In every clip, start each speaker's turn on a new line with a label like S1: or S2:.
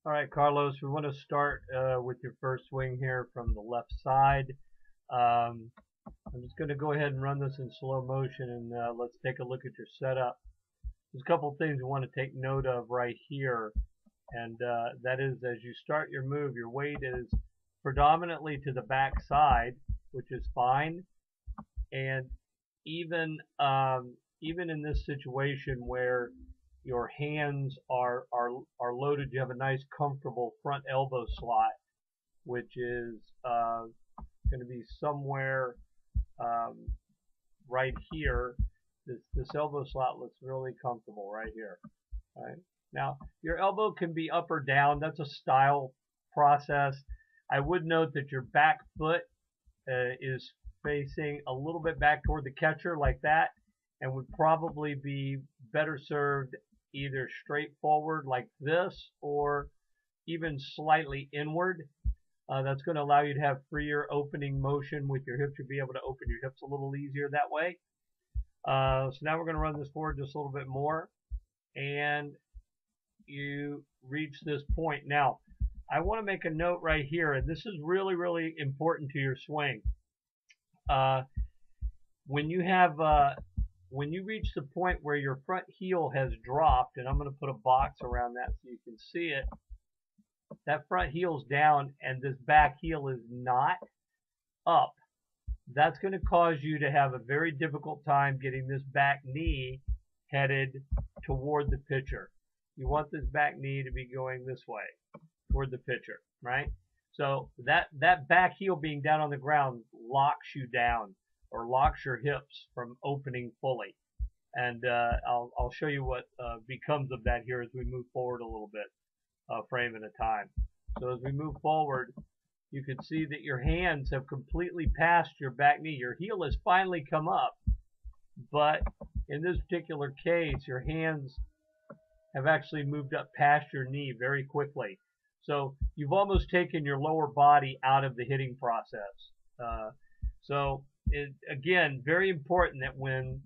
S1: All right, Carlos, we want to start with your first swing here from the left side. Um, I'm just going to go ahead and run this in slow motion and let's take a look at your setup. There's a couple of things we want to take note of right here, and that is as you start your move, your weight is predominantly to the back side, which is fine. And even in this situation where your hands are loaded, you have a nice comfortable front elbow slot, which is going to be somewhere um, right here. This elbow slot looks really comfortable right here. Right now, your elbow can be up or down. That's a style process. I would note that your back foot is facing a little bit back toward the catcher like that, and would probably be better served either straight forward like this or even slightly inward. That's going to allow you to have freer opening motion with your hips. You'll be able to open your hips a little easier that way. So now we're going to run this forward just a little bit more, and you reach this point. Now, I want to make a note right here, and this is really, really important to your swing. When you reach the point where your front heel has dropped, and I'm going to put a box around that so you can see it, that front heel's down and this back heel is not up. That's going to cause you to have a very difficult time getting this back knee headed toward the pitcher. You want this back knee to be going this way toward the pitcher, right? So that back heel being down on the ground locks you down or locks your hips from opening fully. And I'll show you what becomes of that here as we move forward a little bit, frame at a time. So as we move forward, you can see that your hands have completely passed your back knee. Your heel has finally come up, but in this particular case, your hands have actually moved up past your knee very quickly. So you've almost taken your lower body out of the hitting process. Again, very important that when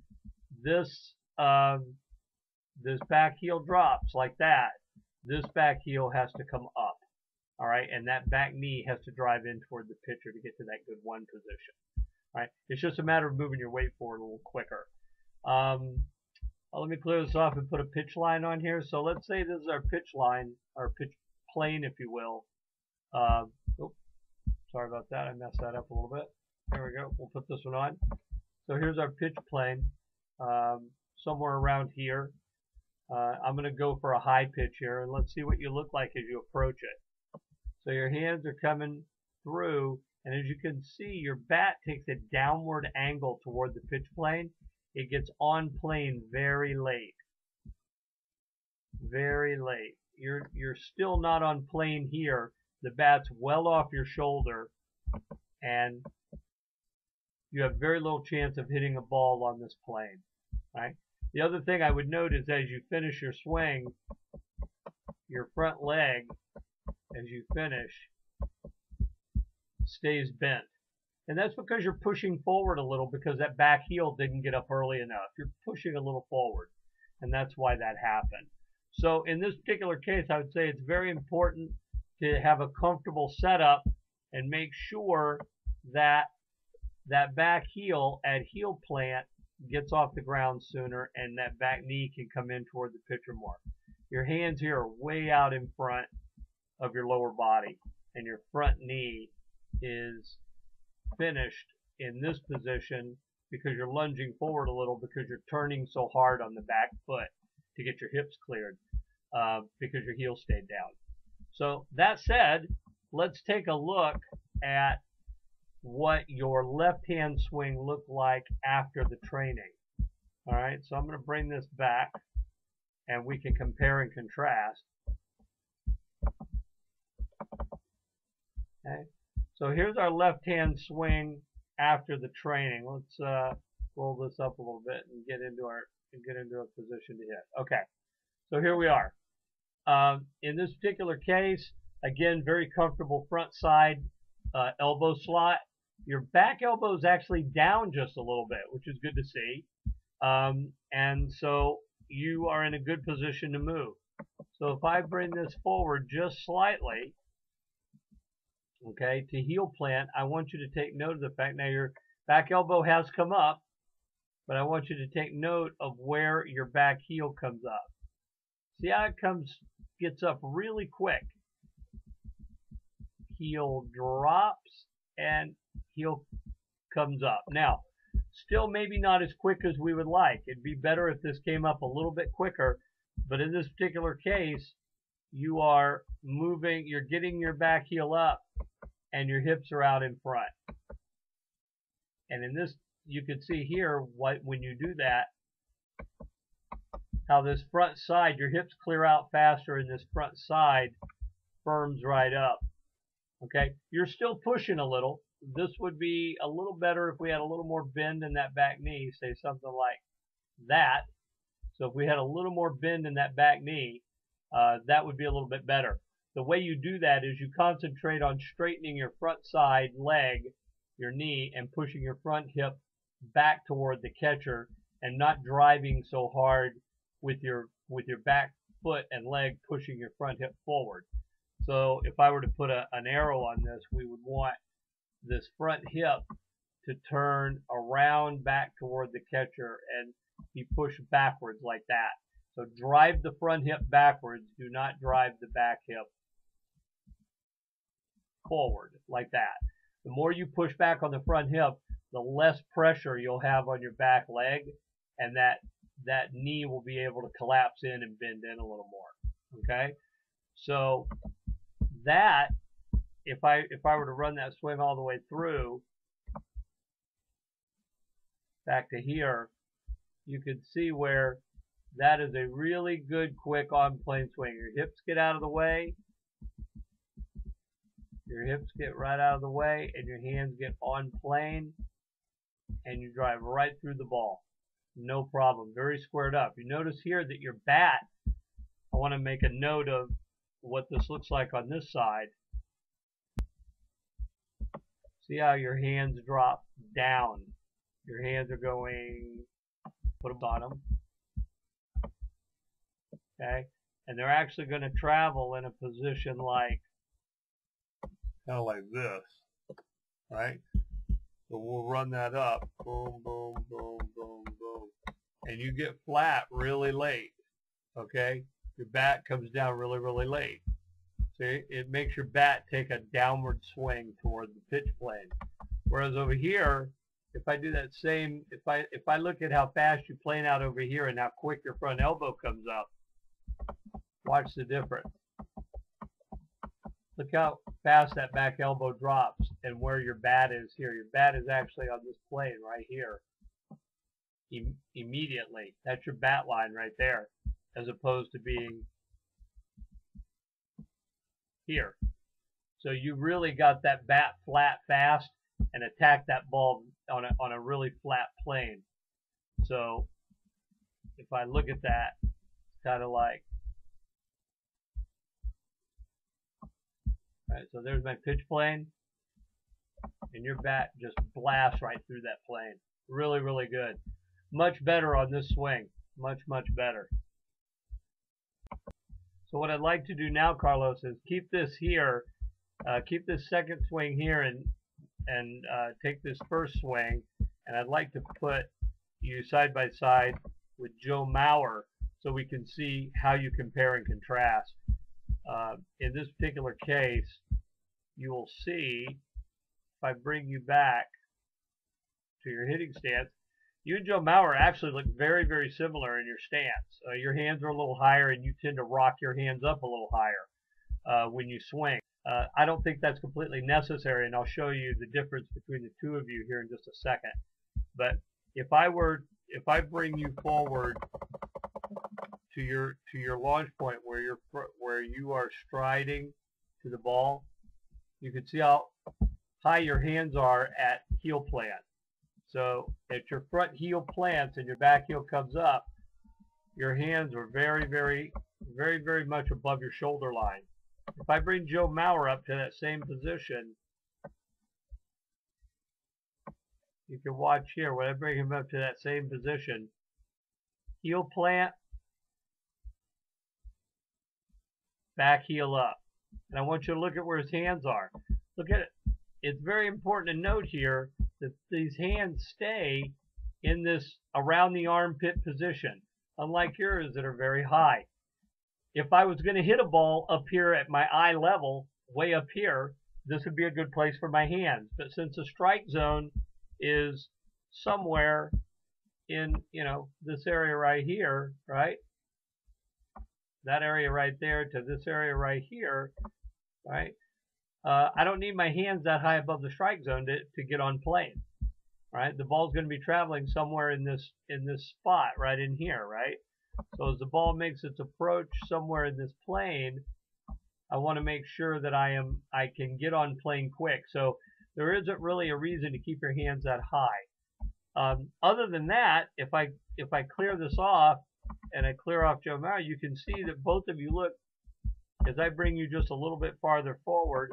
S1: this this back heel drops like that, this back heel has to come up. All right, and that back knee has to drive in toward the pitcher to get to that good one position. All right, it's just a matter of moving your weight forward a little quicker. Let me clear this off and put a pitch line on here. So let's say this is our pitch line, our pitch plane, if you will. Sorry about that. I messed that up a little bit. There we go. We'll put this one on. So here's our pitch plane, somewhere around here. I'm going to go for a high pitch here, and let's see what you look like as you approach it. So your hands are coming through, and as you can see, your bat takes a downward angle toward the pitch plane. It gets on plane very late. Very late. You're still not on plane here. The bat's well off your shoulder, and you have very little chance of hitting a ball on this plane. Right? The other thing I would note is as you finish your swing, your front leg, as you finish, stays bent. And that's because you're pushing forward a little because that back heel didn't get up early enough. You're pushing a little forward, and that's why that happened. So in this particular case, I would say it's very important to have a comfortable setup and make sure that that back heel at heel plant gets off the ground sooner and that back knee can come in toward the pitcher more. Your hands here are way out in front of your lower body, and your front knee is finished in this position because you're lunging forward a little because you're turning so hard on the back foot to get your hips cleared because your heel stayed down. So that said, let's take a look at what your left hand swing looked like after the training. All right, so I'm going to bring this back and we can compare and contrast. Okay, so here's our left hand swing after the training. Let's roll this up a little bit and get into a position to hit. Okay, so here we are. In this particular case, again, very comfortable front side elbow slot. Your back elbow is actually down just a little bit, which is good to see. And so you are in a good position to move. So if I bring this forward just slightly, okay, to heel plant, I want you to take note of the fact now your back elbow has come up, but I want you to take note of where your back heel comes up. See how it gets up really quick. Heel drops and heel comes up. Now, still maybe not as quick as we would like. It'd be better if this came up a little bit quicker, but in this particular case, you are moving, you're getting your back heel up and your hips are out in front. And in this, you can see here when you do that, how this front side, your hips clear out faster and this front side firms right up. Okay, you're still pushing a little. This would be a little better if we had a little more bend in that back knee, say something like that. So if we had a little more bend in that back knee, that would be a little bit better. The way you do that is you concentrate on straightening your front side leg, your knee, and pushing your front hip back toward the catcher and not driving so hard with your back foot and leg pushing your front hip forward. So if I were to put an arrow on this, we would want this front hip to turn around back toward the catcher and be pushed backwards like that. So drive the front hip backwards. Do not drive the back hip forward like that. The more you push back on the front hip, the less pressure you'll have on your back leg, and that knee will be able to collapse in and bend in a little more. Okay? So that, if I were to run that swing all the way through back to here, you could see where that is a really good quick on plane swing. Your hips get out of the way. Your hips get right out of the way and your hands get on plane and you drive right through the ball. No problem. Very squared up. You notice here that your bat, I want to make a note of what this looks like on this side. See how your hands drop down. Your hands are going, put them on them. Okay? And they're actually going to travel in a position like, kind of like this. Right? So we'll run that up. Boom, boom, boom, boom, boom. And you get flat really late. Okay? Your bat comes down really, really late. See, it makes your bat take a downward swing toward the pitch plane. Whereas over here, if I do that same, if I look at how fast you plane out over here and how quick your front elbow comes up, watch the difference. Look how fast that back elbow drops and where your bat is here. Your bat is actually on this plane right here. Immediately. That's your bat line right there, as opposed to being here. So you really got that bat flat fast and attack that ball on a really flat plane. So if I look at that, it's kind of like, all right, so there's my pitch plane, and your bat just blasts right through that plane. Really, really good. Much better on this swing. Much, much better. So what I'd like to do now, Carlos, is keep this here, keep this second swing here, and take this first swing, and I'd like to put you side by side with Joe Mauer so we can see how you compare and contrast. In this particular case, you will see, if I bring you back to your hitting stance, you and Joe Mauer actually look very, very similar in your stance. Your hands are a little higher and you tend to rock your hands up a little higher when you swing. I don't think that's completely necessary, and I'll show you the difference between the two of you here in just a second. But if I bring you forward to your launch point where you are striding to the ball, you can see how high your hands are at heel plant. So at your front heel plants and your back heel comes up, your hands are very, very, very, very much above your shoulder line. If I bring Joe Mauer up to that same position, you can watch here, when I bring him up to that same position, heel plant, back heel up. And I want you to look at where his hands are. Look at it. It's very important to note here that these hands stay in this around the armpit position, unlike yours that are very high. If I was going to hit a ball up here at my eye level, way up here, this would be a good place for my hands. But since the strike zone is somewhere in, this area right here, right? That area right there to this area right here, right? I don't need my hands that high above the strike zone to get on plane, right? The ball's going to be traveling somewhere in this spot right in here, right? So as the ball makes its approach somewhere in this plane, I want to make sure that I can get on plane quick. So there isn't really a reason to keep your hands that high. Other than that, if I clear this off and I clear off Joe Mauer, you can see that both of you look, as I bring you just a little bit farther forward,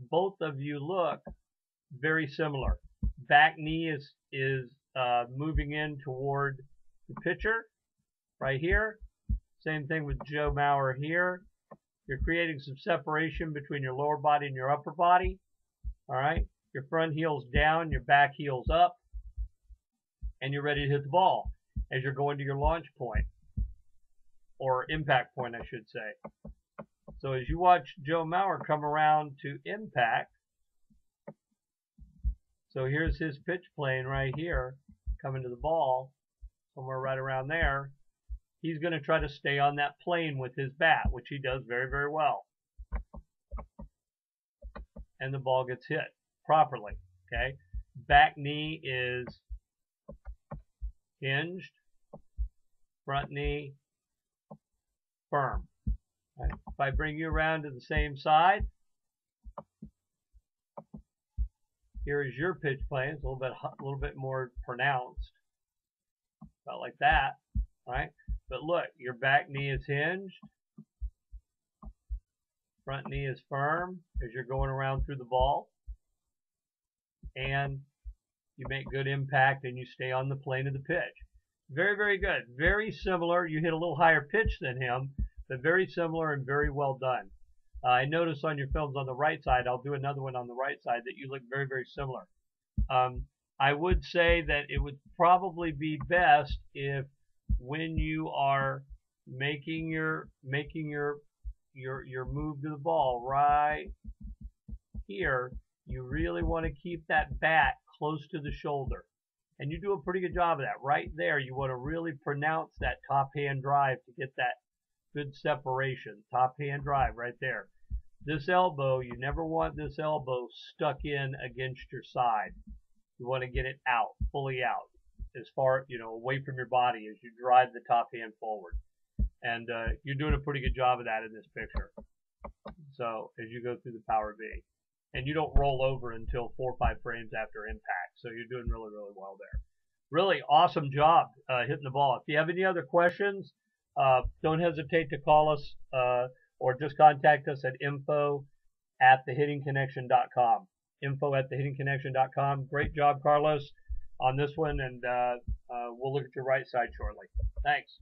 S1: both of you look very similar. Back knee is moving in toward the pitcher right here. Same thing with Joe Mauer here. You're creating some separation between your lower body and your upper body. All right. Your front heel's down, your back heel's up, and you're ready to hit the ball as you're going to your launch point, or impact point, I should say. So as you watch Joe Mauer come around to impact, so here's his pitch plane right here, coming to the ball, somewhere right around there. He's going to try to stay on that plane with his bat, which he does very, very well. And the ball gets hit properly, okay? Back knee is hinged, front knee firm. Right. If I bring you around to the same side, here is your pitch plane. It's a little bit more pronounced, about like that, right? But look, your back knee is hinged, front knee is firm as you're going around through the ball, and you make good impact and you stay on the plane of the pitch. Very, very good. Very similar. You hit a little higher pitch than him, but very similar and very well done. I noticed on your films on the right side, I'll do another one on the right side, that you look very, very similar. I would say that it would probably be best if when you are making your move to the ball right here, you really want to keep that bat close to the shoulder. And you do a pretty good job of that. Right there, you want to really pronounce that top hand drive to get that good separation. Top hand drive right there. This elbow, you never want this elbow stuck in against your side. You want to get it out, fully out, as far, away from your body as you drive the top hand forward. And you're doing a pretty good job of that in this picture. So as you go through the power V. And you don't roll over until 4 or 5 frames after impact. So you're doing really, really well there. Really awesome job hitting the ball. If you have any other questions, don't hesitate to call us or just contact us at info@thehittingconnection.com. info@thehittingconnection.com. Great job, Carlos, on this one, and we'll look at your right side shortly. Thanks.